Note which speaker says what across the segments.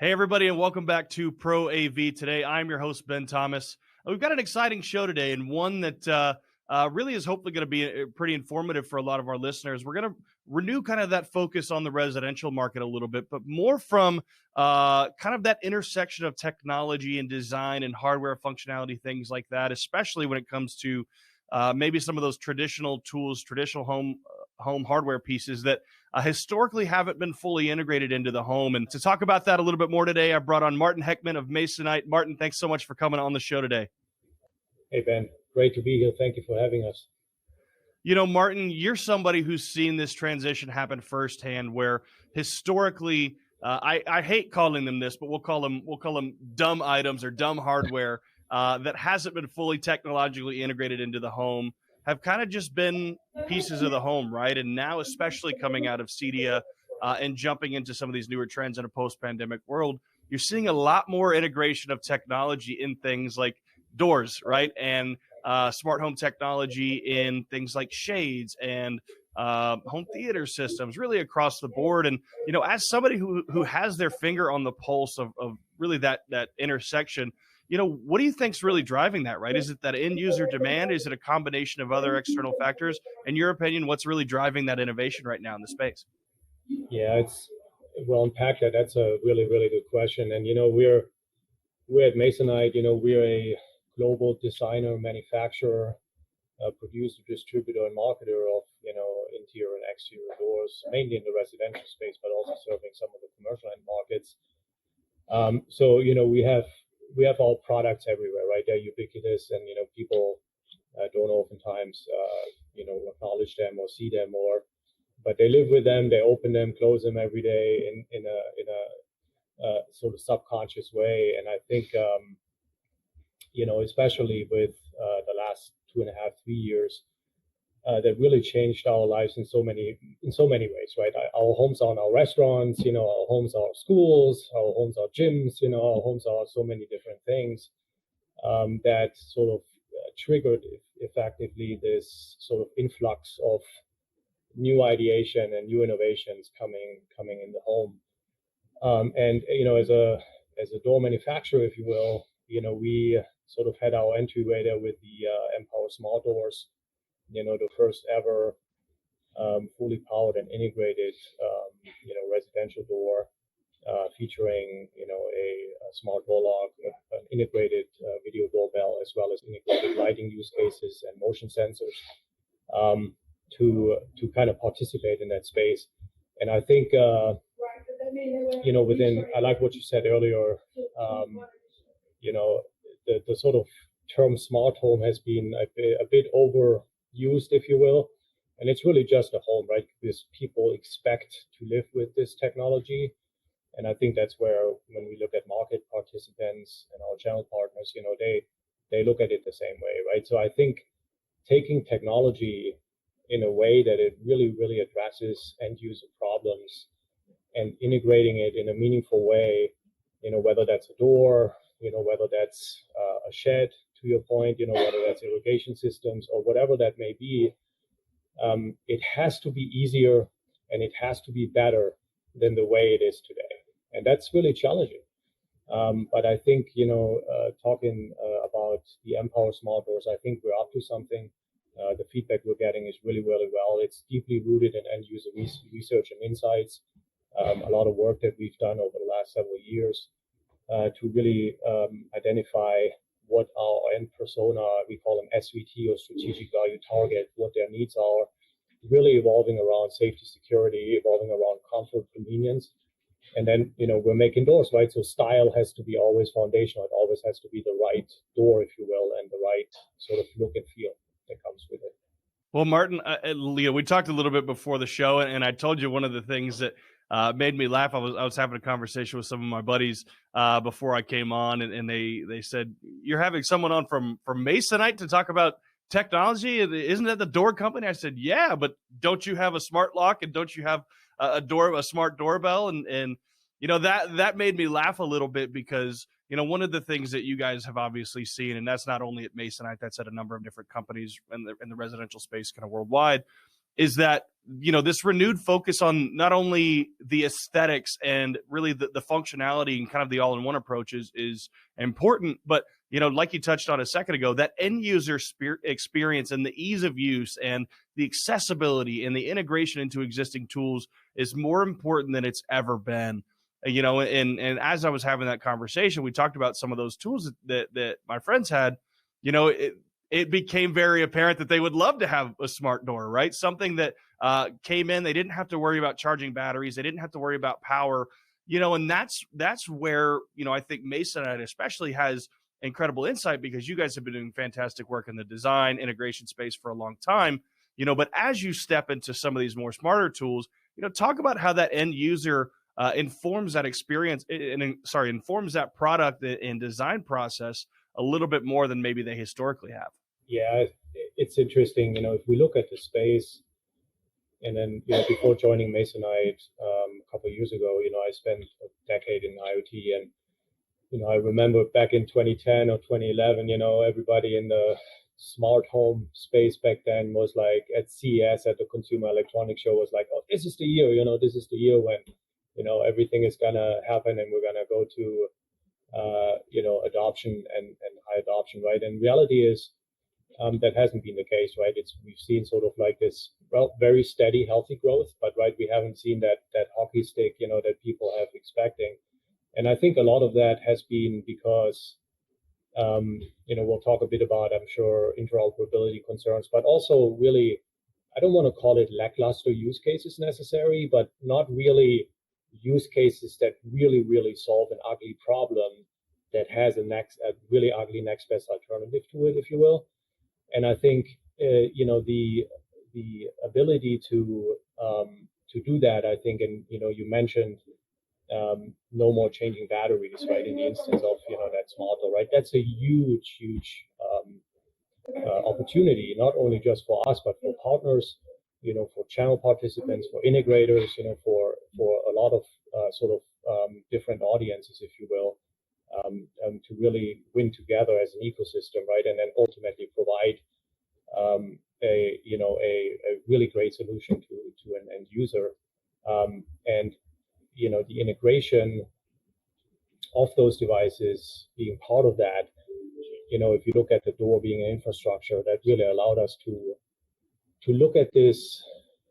Speaker 1: Hey, everybody, and welcome back to Pro AV. Today, I'm your host, Ben Thomas. We've got an exciting show today, and one that really is hopefully going to be pretty informative for a lot of our listeners. We're going to renew kind of that focus on the residential market a little bit, but more from kind of that intersection of technology and design and hardware functionality, things like that, especially when it comes to maybe some of those traditional tools, traditional home hardware pieces that historically haven't been fully integrated into the home. And to talk about that a little bit more today, I brought on Martin Heckmann of Masonite. Martin, thanks so much for coming on the show today.
Speaker 2: Hey, Ben. Great to be here. Thank you for having us.
Speaker 1: You know, Martin, you're somebody who's seen this transition happen firsthand, where historically, I hate calling them this, but we'll call them dumb items or dumb hardware that hasn't been fully technologically integrated into the home, have kind of just been pieces of the home, right? And now, especially coming out of CEDIA and jumping into some of these newer trends in a post-pandemic world, you're seeing a lot more integration of technology in things like doors, right? And smart home technology in things like shades and home theater systems, really across the board. And, you know, as somebody who has their finger on the pulse of really that intersection, you know, what do you think's really driving that, right? Is it that end user demand? Is it a combination of other external factors? In your opinion, what's really driving that innovation right now in the space?
Speaker 2: Yeah, we'll unpack that. That's a really, really good question. And, you know, we're at Masonite, you know, we're a global designer, manufacturer, producer, distributor, and marketer of, you know, interior and exterior doors, mainly in the residential space, but also serving some of the commercial end markets. So, you know, we have our products everywhere, right? They're ubiquitous, and, you know, people don't oftentimes, you know, acknowledge them or see them, but they live with them, they open them, close them every day in a sort of subconscious way. And I think, you know, especially with the last 2.5, 3 years, that really changed our lives in so many ways, right? Our homes are our restaurants, you know, our homes are schools, our homes are gyms, you know, our homes are so many different things that sort of triggered effectively this sort of influx of new ideation and new innovations coming in the home. And, you know, as a door manufacturer, if you will, you know, we sort of had our entryway there with the Empower Smart Doors, you know, the first ever fully powered and integrated, you know, residential door featuring, you know, a smart door lock, an integrated video doorbell, as well as integrated lighting use cases and motion sensors to kind of participate in that space. And I think, you know, I like what you said earlier, you know, the sort of term smart home has been a bit overused, if you will. And it's really just a home, right? Because people expect to live with this technology. And I think that's where, when we look at market participants and our channel partners, you know, they look at it the same way, right? So I think taking technology in a way that it really, really addresses end user problems and integrating it in a meaningful way, you know, whether that's a door, you know, whether that's a shed, to your point, you know, whether that's irrigation systems or whatever that may be, it has to be easier and it has to be better than the way it is today. And that's really challenging. But I think, you know, talking about the Empower Smart Doors, I think we're up to something. The feedback we're getting is really, really well. It's deeply rooted in end user research and insights. A lot of work that we've done over the last several years to really identify what our end persona, we call them SVT or strategic value target, what their needs are, really evolving around safety, security, evolving around comfort, convenience. And then, you know, we're making doors, right? So style has to be always foundational. It always has to be the right door, if you will, and the right sort of look and feel that comes with it.
Speaker 1: Well, Martin, Leo, we talked a little bit before the show, and I told you one of the things that made me laugh. I was having a conversation with some of my buddies before I came on, and they said, "You're having someone on from Masonite to talk about technology? Isn't that the door company?" I said, "Yeah, but don't you have a smart lock, and don't you have a smart doorbell?" And you know, that made me laugh a little bit, because you know, one of the things that you guys have obviously seen, and that's not only at Masonite, that's at a number of different companies in the residential space kind of worldwide, is that, this renewed focus on not only the aesthetics and really the functionality and kind of the all-in-one approach is important, but, like you touched on a second ago, that end user experience and the ease of use and the accessibility and the integration into existing tools is more important than it's ever been. And as I was having that conversation, we talked about some of those tools that my friends had. It became very apparent that they would love to have a smart door, right? Something that came in, they didn't have to worry about charging batteries, they didn't have to worry about power, and that's where, I think Masonite especially has incredible insight, because you guys have been doing fantastic work in the design integration space for a long time, but as you step into some of these more smarter tools, talk about how that end user informs that experience informs that product and design process a little bit more than maybe they historically have.
Speaker 2: Yeah, it's interesting. If we look at the space, and then before joining Masonite a couple of years ago, I spent a decade in IoT, and I remember back in 2010 or 2011, everybody in the smart home space back then was like at CES, at the Consumer Electronics Show, was like, oh, this is the year, this is the year when everything is gonna happen and we're gonna go to adoption and high adoption, right? And reality is that hasn't been the case, right? We've seen sort of like this, very steady, healthy growth, but right, we haven't seen that hockey stick, that people have expecting. And I think a lot of that has been because, we'll talk a bit about, I'm sure, interoperability concerns, but also really, I don't want to call it lackluster use cases necessary, but not really use cases that really, really solve an ugly problem that has a really ugly next best alternative to it, if you will. And I think the ability to do that, I think, and you mentioned no more changing batteries, right? In the instance of that smart door, right? That's a huge opportunity, not only just for us, but for partners, for channel participants, for integrators, for a lot of different audiences, if you will, to really win together as an ecosystem, right? And then ultimately provide a really great solution to an end user. And the integration of those devices being part of that, if you look at the door being an infrastructure, that really allowed us to look at this,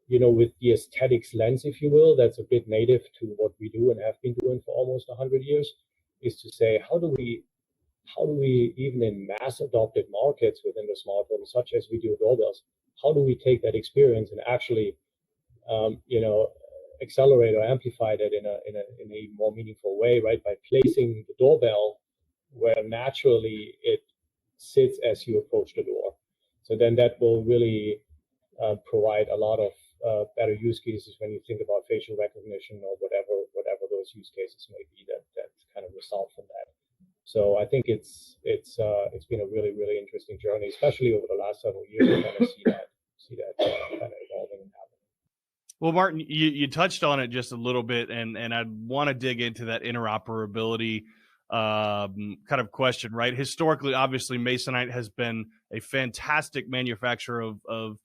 Speaker 2: with the aesthetics lens, if you will, that's a bit native to what we do and have been doing for almost 100 years, is to say, how do we, even in mass adopted markets within the smart home, such as video doorbells, how do we take that experience and actually, accelerate or amplify that in a more meaningful way, right? By placing the doorbell where naturally it sits as you approach the door. So then that will really provide a lot of better use cases when you think about facial recognition or whatever those use cases may be that kind of result from that. So I think it's been a really, really interesting journey, especially over the last several years, to kind of see that kind of evolving and happening.
Speaker 1: Well, Martin, you touched on it just a little bit, and I want to dig into that interoperability kind of question, right? Historically, obviously, Masonite has been a fantastic manufacturer of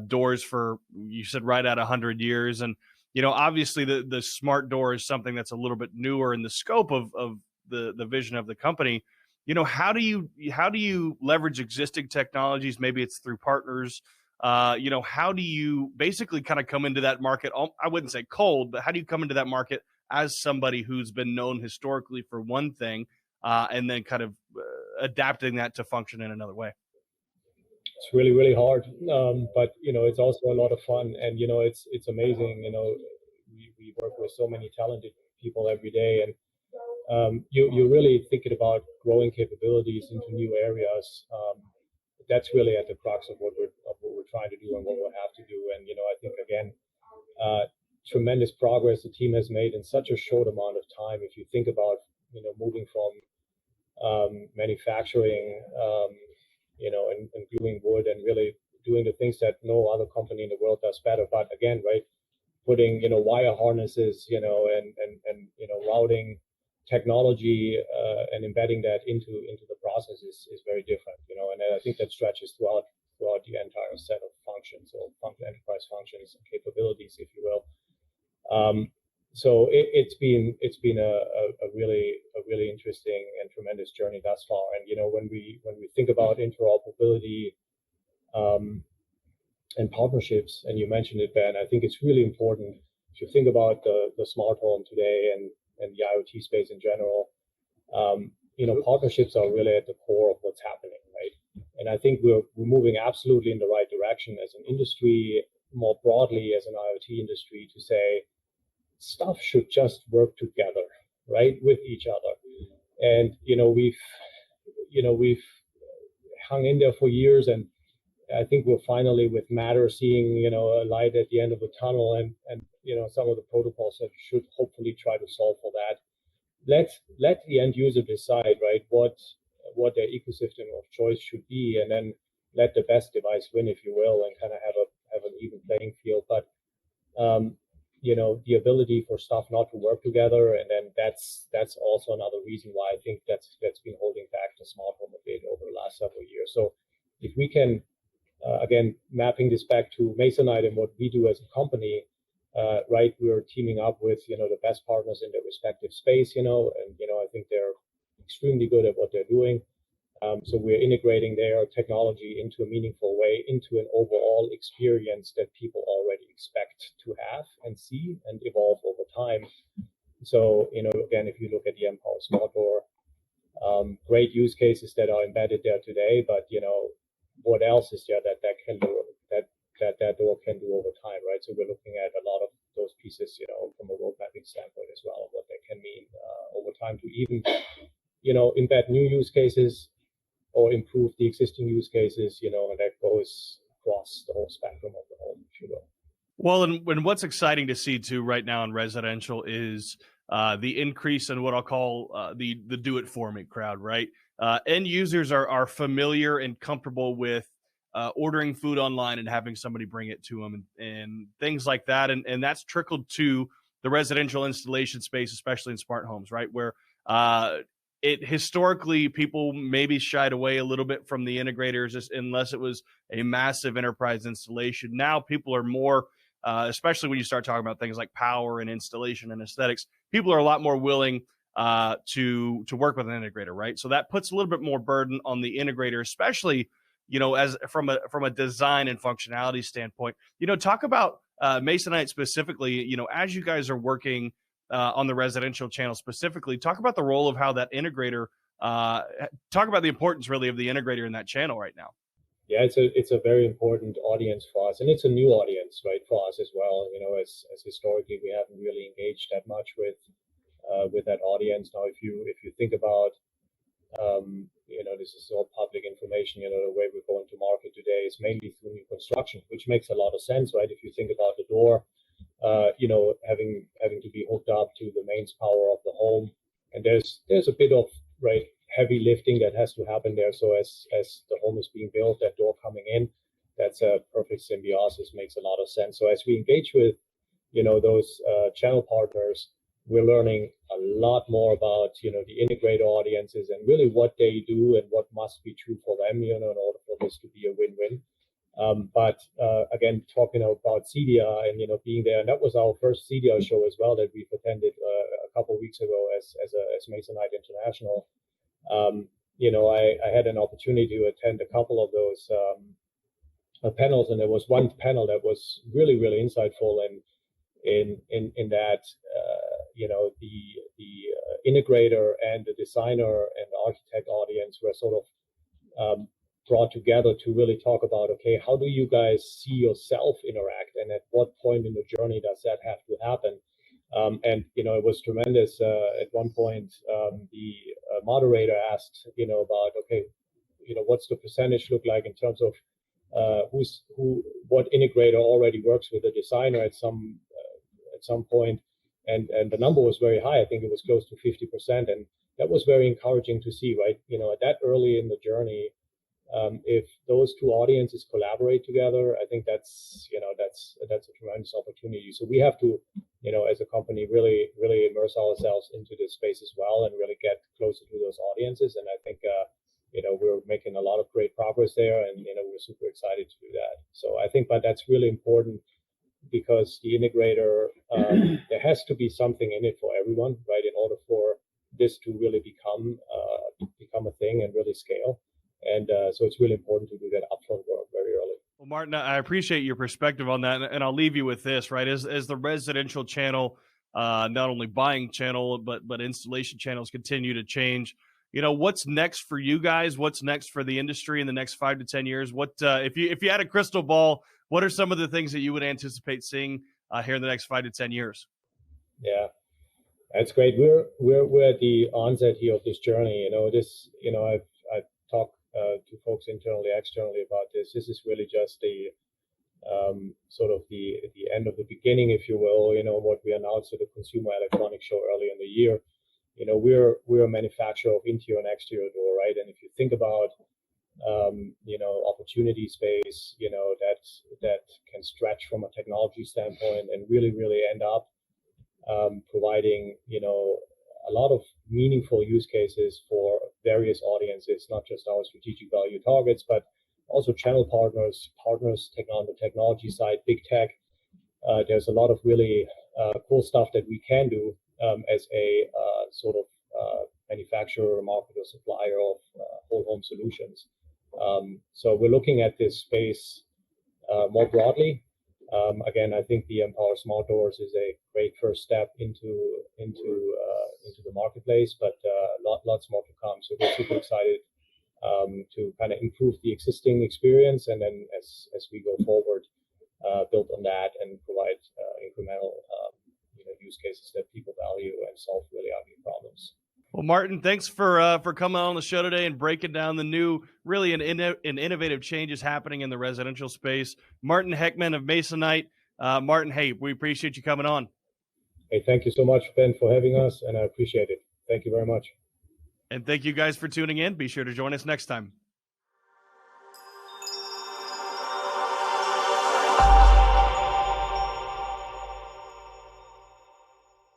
Speaker 1: doors for, you said, right at 100 years. And, obviously the smart door is something that's a little bit newer in the scope of the vision of the company. How do you leverage existing technologies? Maybe it's through partners. How do you basically kind of come into that market? I wouldn't say cold, but how do you come into that market as somebody who's been known historically for one thing, and then kind of adapting that to function in another way?
Speaker 2: It's really, really hard, but it's also a lot of fun, and it's amazing. We work with so many talented people every day, and you're really thinking about growing capabilities into new areas. That's really at the crux of what we're trying to do and what we'll have to do. And I think again, tremendous progress the team has made in such a short amount of time. If you think about moving from manufacturing, and gluing wood and really doing the things that no other company in the world does better. But again, right, putting wire harnesses, and routing technology and embedding that into the process is very different, and I think that stretches throughout the entire set of functions. functions or enterprise functions and capabilities, if you will. So it's been a really interesting and tremendous journey thus far. And when we think about interoperability and partnerships, and you mentioned it, Ben, I think it's really important. If you think about the smart home today and the IoT space in general, partnerships are really at the core of what's happening, right? And I think we're moving absolutely in the right direction as an industry, more broadly as an IoT industry, to say stuff should just work together, right, with each other. And we've hung in there for years, and I think we're finally, with Matter, seeing a light at the end of the tunnel, and some of the protocols that should hopefully try to solve for that. Let the end user decide, right, what their ecosystem of choice should be, and then let the best device win, if you will, and kind of have an even playing field. But the ability for stuff not to work together, and then that's also another reason why I think that's been holding back the smart home a bit over the last several years. So if we can, again, mapping this back to Masonite and what we do as a company, right, we're teaming up with the best partners in their respective space, and I think they're extremely good at what they're doing. So we're integrating their technology into a meaningful way, into an overall experience that people already expect to have and see and evolve over time. So, again, if you look at the Empower Smart Door, great use cases that are embedded there today, but, what else is there that can do, that door can do over time, right? So we're looking at a lot of those pieces, from a road mapping standpoint as well, what they can mean over time to even, embed new use cases or improve the existing use cases, and that goes across the whole spectrum of the home, if you will.
Speaker 1: Well, and what's exciting to see too right now in residential is the increase in what I'll call the do it for me crowd, right? End users are familiar and comfortable with ordering food online and having somebody bring it to them and things like that. And that's trickled to the residential installation space, especially in smart homes, right? Where it historically, people maybe shied away a little bit from the integrators unless it was a massive enterprise installation. Now people are more, especially when you start talking about things like power and installation and aesthetics, people are a lot more willing to work with an integrator, right? So that puts a little bit more burden on the integrator, especially as from a design and functionality standpoint. Talk about Masonite specifically. As you guys are working on the residential channel specifically, talk about the role of how that integrator, talk about the importance really of the integrator in that channel right now.
Speaker 2: Yeah, it's a very important audience for us, and it's a new audience, right, for us as well. As historically we haven't really engaged that much with that audience. Now, if you think about, this is all public information. The way we're going to market today is mainly through new construction, which makes a lot of sense, right? If you think about the door, having to be hooked up to the mains power of the home, and there's a bit of heavy lifting that has to happen there. So as the home is being built, that door coming in, that's a perfect symbiosis, makes a lot of sense. So as we engage with those channel partners, we're learning a lot more about the integrator audiences and really what they do and what must be true for them in order for this to be a win-win. But again, talking about CEDIA and being there, and that was our first CEDIA show as well that we've attended a couple of weeks ago as Masonite International. I had an opportunity to attend a couple of those panels, and there was one panel that was really, really insightful, and in that the integrator and the designer and the architect audience were sort of brought together to really talk about, okay, how do you guys see yourself interact, and at what point in the journey does that have to happen? And it was tremendous. At one point, the moderator asked, about, okay, what's the percentage look like in terms of what integrator already works with a designer at some point, and the number was very high. I think it was close to 50%, and that was very encouraging to see, right? At that early in the journey, if those two audiences collaborate together, I think that's a tremendous opportunity. So we have to, as a company, really, really immerse ourselves into this space as well, and really get closer to those audiences. And I think, we're making a lot of great progress there, and we're super excited to do that. So I think, but that's really important because the integrator, there has to be something in it for everyone, right? In order for this to really become a thing and really scale. And so it's really important to do that upfront work very early.
Speaker 1: Well, Martin, I appreciate your perspective on that, and I'll leave you with this, right? As the residential channel, not only buying channel, but installation channels continue to change, what's next for you guys? What's next for the industry in the next 5 to 10 years? What if you had a crystal ball, what are some of the things that you would anticipate seeing here in the next 5 to 10 years?
Speaker 2: Yeah, that's great. We're at the onset here of this journey. I've talked to folks internally, externally about this. This is really just the sort of the end of the beginning, if you will. What we announced at the Consumer Electronics Show earlier in the year. We're a manufacturer of interior and exterior door, right? And if you think about opportunity space, that can stretch from a technology standpoint and really end up providing, a lot of meaningful use cases for various audiences, not just our strategic value targets, but also channel partners on the technology side, big tech. There's a lot of really cool stuff that we can do as a sort of manufacturer, marketer, supplier of whole home solutions. So we're looking at this space more broadly. Again, I think the Empower Smart Doors is a great first step into the marketplace, but lots more to come. So we're super excited to kind of improve the existing experience, and then as we go forward, build on that and provide incremental use cases that people value and solve really ugly problems.
Speaker 1: Well, Martin, thanks for coming on the show today and breaking down the new, really an innovative changes happening in the residential space. Martin Heckmann of Masonite. Martin, hey, we appreciate you coming on.
Speaker 2: Hey, thank you so much, Ben, for having us, and I appreciate it. Thank you very much.
Speaker 1: And thank you guys for tuning in. Be sure to join us next time.